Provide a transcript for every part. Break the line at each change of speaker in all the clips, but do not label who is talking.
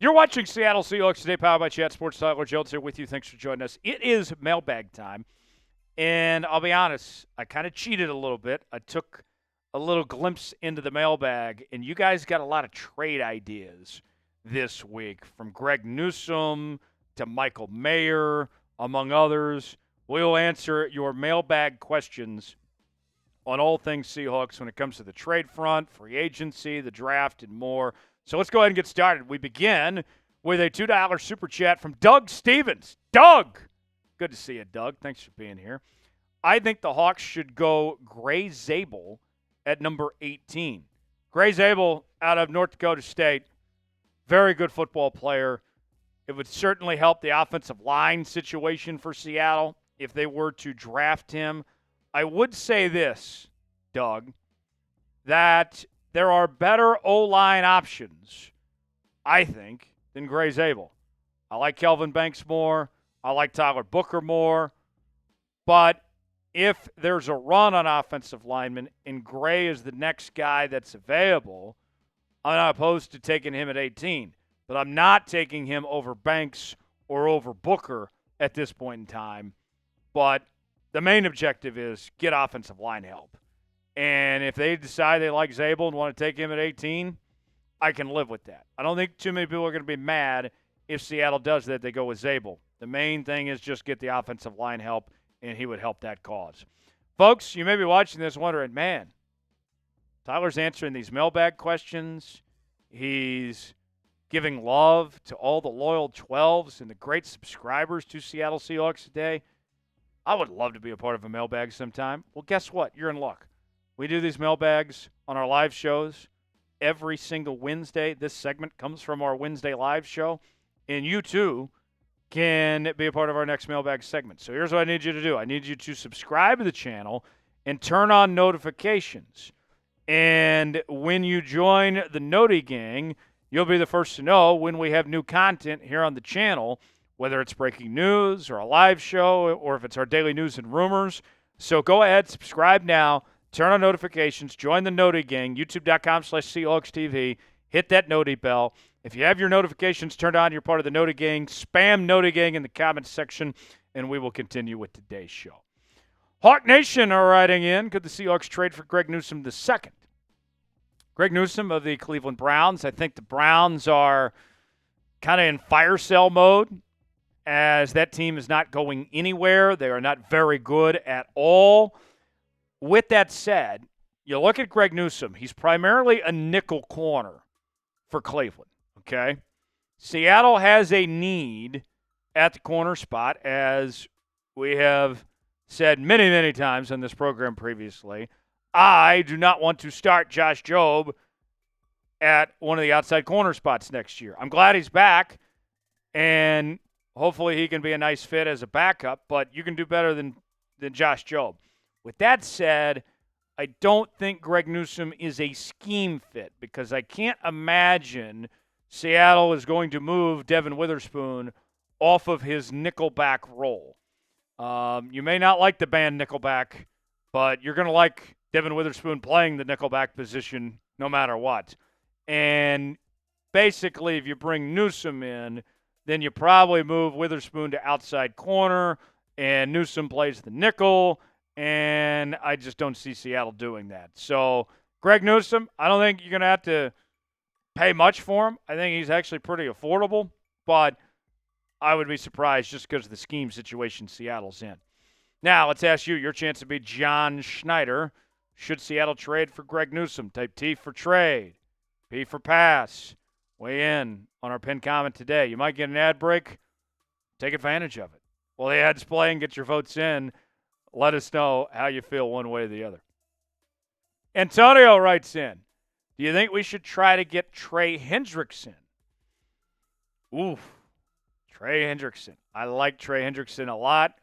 You're watching Seattle Seahawks Today, powered by Chat Sports. Tyler Jones here with you. Thanks for joining us. It is mailbag time, and I'll be honest, I kind of cheated a little bit. I took a little glimpse into the mailbag, and you guys got a lot of trade ideas this week, from Greg Newsome to Michael Mayer, among others. We'll answer your mailbag questions on all things Seahawks when it comes to the trade front, free agency, the draft, and more. So let's go ahead and get started. We begin with a $2 super chat from Doug Stevens. Doug! Good to see you, Doug. Thanks for being here. I think the Hawks should go Gray Zabel at number 18. Gray Zabel out of North Dakota State. Very good football player. It would certainly help the offensive line situation for Seattle if they were to draft him. I would say this, Doug, that there are better O-line options, I think, than Gray Zabel. I like Kelvin Banks more. I like Tyler Booker more. But if there's a run on offensive linemen and Gray is the next guy that's available, I'm not opposed to taking him at 18. But I'm not taking him over Banks or over Booker at this point in time. But the main objective is get offensive line help. And if they decide they like Zabel and want to take him at 18, I can live with that. I don't think too many people are going to be mad if Seattle does that. They go with Zabel. The main thing is just get the offensive line help, and he would help that cause. Folks, you may be watching this wondering, man, Tyler's answering these mailbag questions. He's giving love to all the loyal 12s and the great subscribers to Seattle Seahawks Today. I would love to be a part of a mailbag sometime. Well, guess what? You're in luck. We do these mailbags on our live shows every single Wednesday. This segment comes from our Wednesday live show, and you too can be a part of our next mailbag segment. So here's what I need you to do. I need you to subscribe to the channel and turn on notifications. And when you join the Noti gang, you'll be the first to know when we have new content here on the channel, whether it's breaking news or a live show or if it's our daily news and rumors. So go ahead, subscribe now. Turn on notifications, join the Noti gang, youtube.com/Seahawks TV. Hit that Noti Bell. If you have your notifications turned on, you're part of the Noti gang. Spam Noti gang in the comments section, and we will continue with today's show. Hawk Nation are writing in. Could the Seahawks trade for Greg Newsome II? Greg Newsome of the Cleveland Browns. I think the Browns are kind of in fire sale mode, as that team is not going anywhere. They are not very good at all. With that said, you look at Greg Newsome. He's primarily a nickel corner for Cleveland, okay? Seattle has a need at the corner spot, as we have said many, many times on this program previously. I do not want to start Josh Jobe at one of the outside corner spots next year. I'm glad he's back, and hopefully he can be a nice fit as a backup, but you can do better than Josh Jobe. With that said, I don't think Greg Newsome is a scheme fit, because I can't imagine Seattle is going to move Devin Witherspoon off of his nickelback role. You may not like the band Nickelback, but you're going to like Devin Witherspoon playing the nickelback position no matter what. And basically, if you bring Newsome in, then you probably move Witherspoon to outside corner, and Newsome plays the nickel, and I just don't see Seattle doing that. So, Greg Newsome, I don't think you're going to have to pay much for him. I think he's actually pretty affordable, but I would be surprised just because of the scheme situation Seattle's in. Now, let's ask you your chance to be John Schneider. Should Seattle trade for Greg Newsome? Type T for trade, P for pass. Weigh in on our pinned comment today. You might get an ad break. Take advantage of it. While the ads play and get your votes in, let us know how you feel one way or the other. Antonio writes in, do you think we should try to get Trey Hendrickson? Oof. Trey Hendrickson. I like Trey Hendrickson a lot.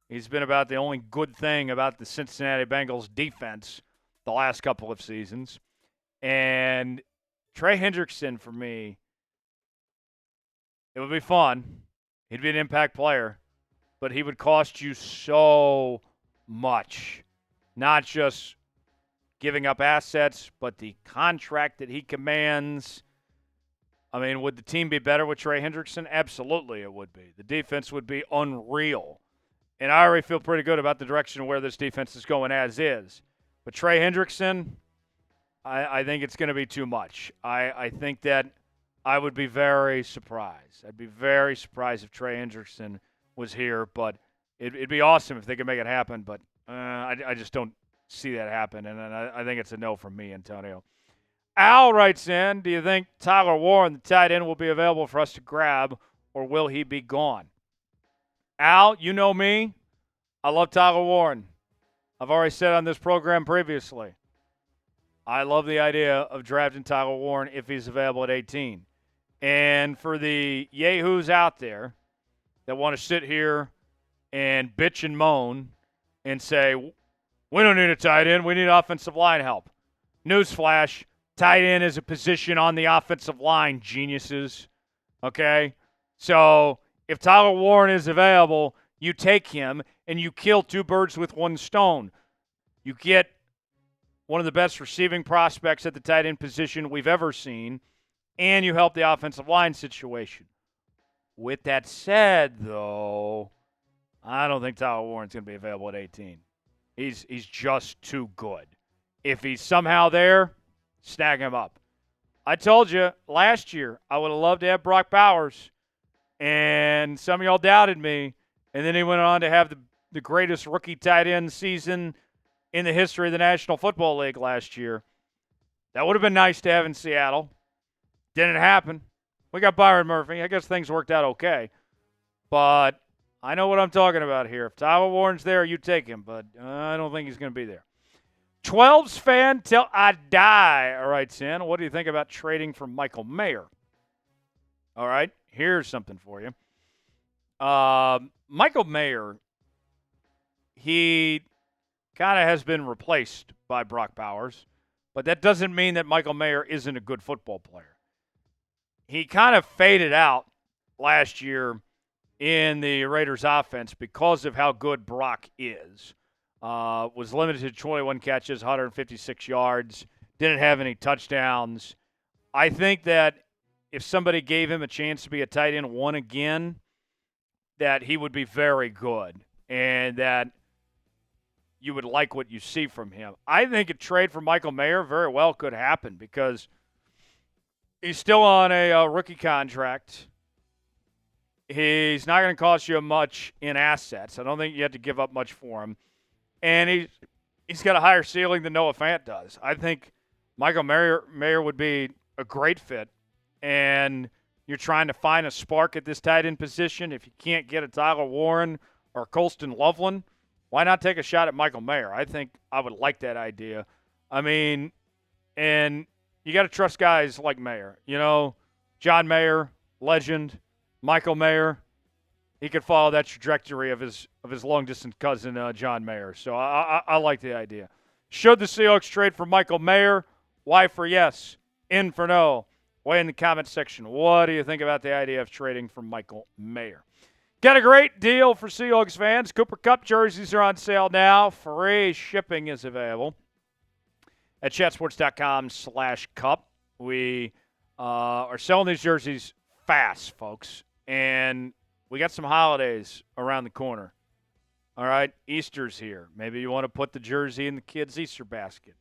He's been about the only good thing about the Cincinnati Bengals defense the last couple of seasons. And Trey Hendrickson, for me, it would be fun. He'd be an impact player, but he would cost you so much. Not just giving up assets, but the contract that he commands. I mean, would the team be better with Trey Hendrickson? Absolutely it would be. The defense would be unreal. And I already feel pretty good about the direction where this defense is going as is. But Trey Hendrickson, I think it's going to be too much. I think that I would be very surprised. I'd be very surprised if Trey Hendrickson was here, but it'd be awesome if they could make it happen. But I just don't see that happen, and I think it's a no from me, Antonio. Al writes in, do you think Tyler Warren, the tight end, will be available for us to grab, or will he be gone? Al, you know me. I love Tyler Warren. I've already said on this program previously, I love the idea of drafting Tyler Warren if he's available at 18. And for the yahoos out there that want to sit here and bitch and moan and say, we don't need a tight end, we need offensive line help. Newsflash, tight end is a position on the offensive line, geniuses. Okay? So if Tyler Warren is available, you take him and you kill two birds with one stone. You get one of the best receiving prospects at the tight end position we've ever seen, and you help the offensive line situation. With that said, though, I don't think Tyler Warren's going to be available at 18. He's just too good. If he's somehow there, snag him up. I told you last year I would have loved to have Brock Bowers, and some of y'all doubted me, and then he went on to have the greatest rookie tight end season in the history of the National Football League last year. That would have been nice to have in Seattle. Didn't happen. We got Byron Murphy. I guess things worked out okay. But I know what I'm talking about here. If Tyler Warren's there, you take him, but I don't think he's going to be there. 12's fan till I die writes in, what do you think about trading for Michael Mayer? All right, here's something for you. Michael Mayer, he kind of has been replaced by Brock Bowers, but that doesn't mean that Michael Mayer isn't a good football player. He kind of faded out last year in the Raiders offense because of how good Brock is. Was limited to 21 catches, 156 yards, didn't have any touchdowns. I think that if somebody gave him a chance to be a tight end one again, that he would be very good and that you would like what you see from him. I think a trade for Michael Mayer very well could happen because he's still on a rookie contract. He's not going to cost you much in assets. I don't think you have to give up much for him. And he's got a higher ceiling than Noah Fant does. I think Michael Mayer would be a great fit. And you're trying to find a spark at this tight end position. If you can't get a Tyler Warren or Colston Loveland, why not take a shot at Michael Mayer? I think I would like that idea. I mean, and you got to trust guys like Mayer. You know, John Mayer, legend. Michael Mayer, he could follow that trajectory of his long-distance cousin, John Mayer. So I like the idea. Should the Seahawks trade for Michael Mayer? Y for yes, N for no. Weigh in the comment section. What do you think about the idea of trading for Michael Mayer? Got a great deal for Seahawks fans. Cooper Kupp jerseys are on sale now. Free shipping is available at chatsports.com/cup. We are selling these jerseys fast, folks. And we got some holidays around the corner. All right, Easter's here. Maybe you want to put the jersey in the kids' Easter basket.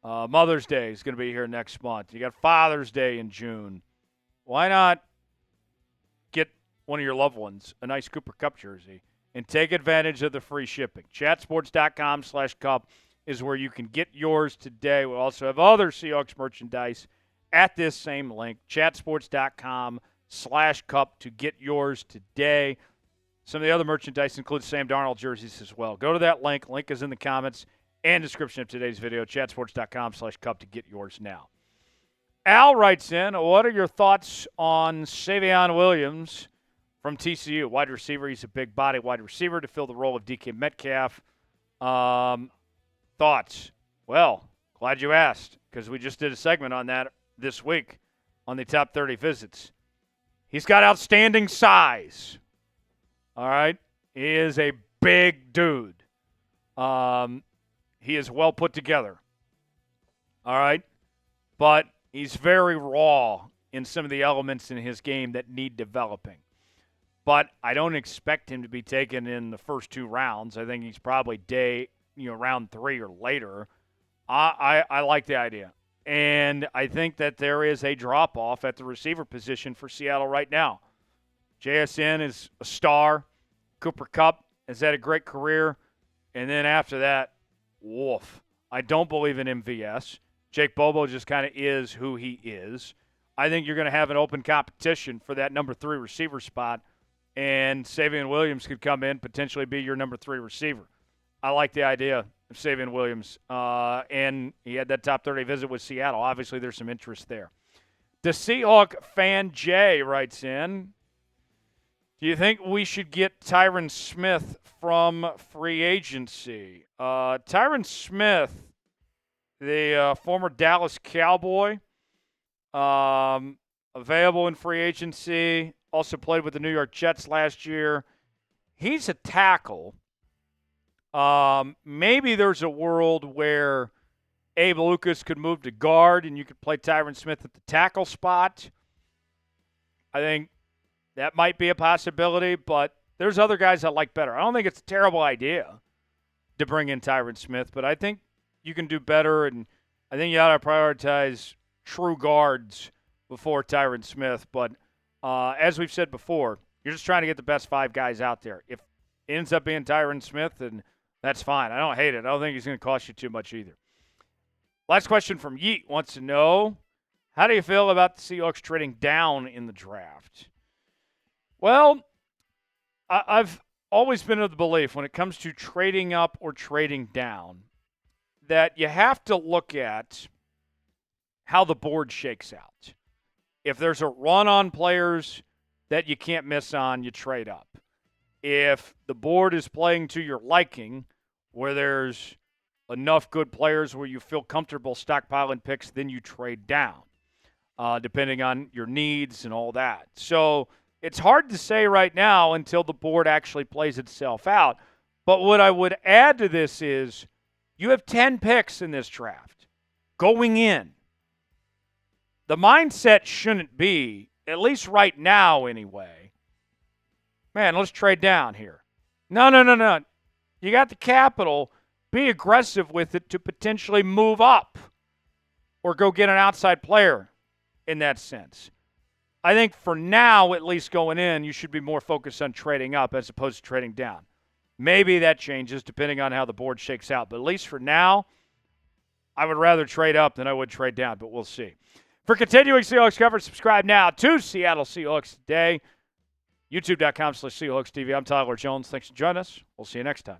Mother's Day is going to be here next month. You got Father's Day in June. Why not get one of your loved ones a nice Cooper Kupp jersey and take advantage of the free shipping? Chatsports.com/cup is where you can get yours today. We'll also have other Seahawks merchandise at this same link, chatsports.com/cup to get yours today. Some of the other merchandise includes Sam Darnold jerseys as well. Go to that link. Link is in the comments and description of today's video, chatsports.com/cup to get yours now. Al writes in, what are your thoughts on Savion Williams from TCU? Wide receiver. He's a big body wide receiver to fill the role of DK Metcalf. Thoughts? Well, glad you asked because we just did a segment on that this week on the top 30 visits. He's got outstanding size. All right? He is a big dude. He is well put together. All right? But he's very raw in some of the elements in his game that need developing. But I don't expect him to be taken in the first 2 rounds. I think he's probably round 3 or later. I like the idea. And I think that there is a drop-off at the receiver position for Seattle right now. JSN is a star. Cooper Kupp has had a great career. And then after that, woof. I don't believe in MVS. Jake Bobo just kind of is who he is. I think you're going to have an open competition for that number 3 receiver spot, and Savion Williams could come in, potentially be your number 3 receiver. I like the idea of Savion Williams, and he had that top 30 visit with Seattle. Obviously, there's some interest there. The Seahawk fan Jay writes in, do you think we should get Tyron Smith from free agency? Tyron Smith, the former Dallas Cowboy, available in free agency, also played with the New York Jets last year. He's a tackle. Maybe there's a world where Abe Lucas could move to guard and you could play Tyron Smith at the tackle spot. I think that might be a possibility, but there's other guys I like better. I don't think it's a terrible idea to bring in Tyron Smith, but I think you can do better, and I think you ought to prioritize true guards before Tyron Smith. But as we've said before, you're just trying to get the best 5 guys out there. If it ends up being Tyron Smith, then that's fine. I don't hate it. I don't think he's going to cost you too much either. Last question from Yeet wants to know, how do you feel about the Seahawks trading down in the draft? Well, I've always been of the belief when it comes to trading up or trading down that you have to look at how the board shakes out. If there's a run on players that you can't miss on, you trade up. If the board is playing to your liking, where there's enough good players where you feel comfortable stockpiling picks, then you trade down, depending on your needs and all that. So it's hard to say right now until the board actually plays itself out. But what I would add to this is you have 10 picks in this draft going in. The mindset shouldn't be, at least right now anyway, man, let's trade down here. No. You got the capital. Be aggressive with it to potentially move up or go get an outside player in that sense. I think for now, at least going in, you should be more focused on trading up as opposed to trading down. Maybe that changes depending on how the board shakes out. But at least for now, I would rather trade up than I would trade down, but we'll see. For continuing Seahawks coverage, subscribe now to Seattle Seahawks Today, youtube.com/SeahawksTV. I'm Tyler Jones. Thanks for joining us. We'll see you next time.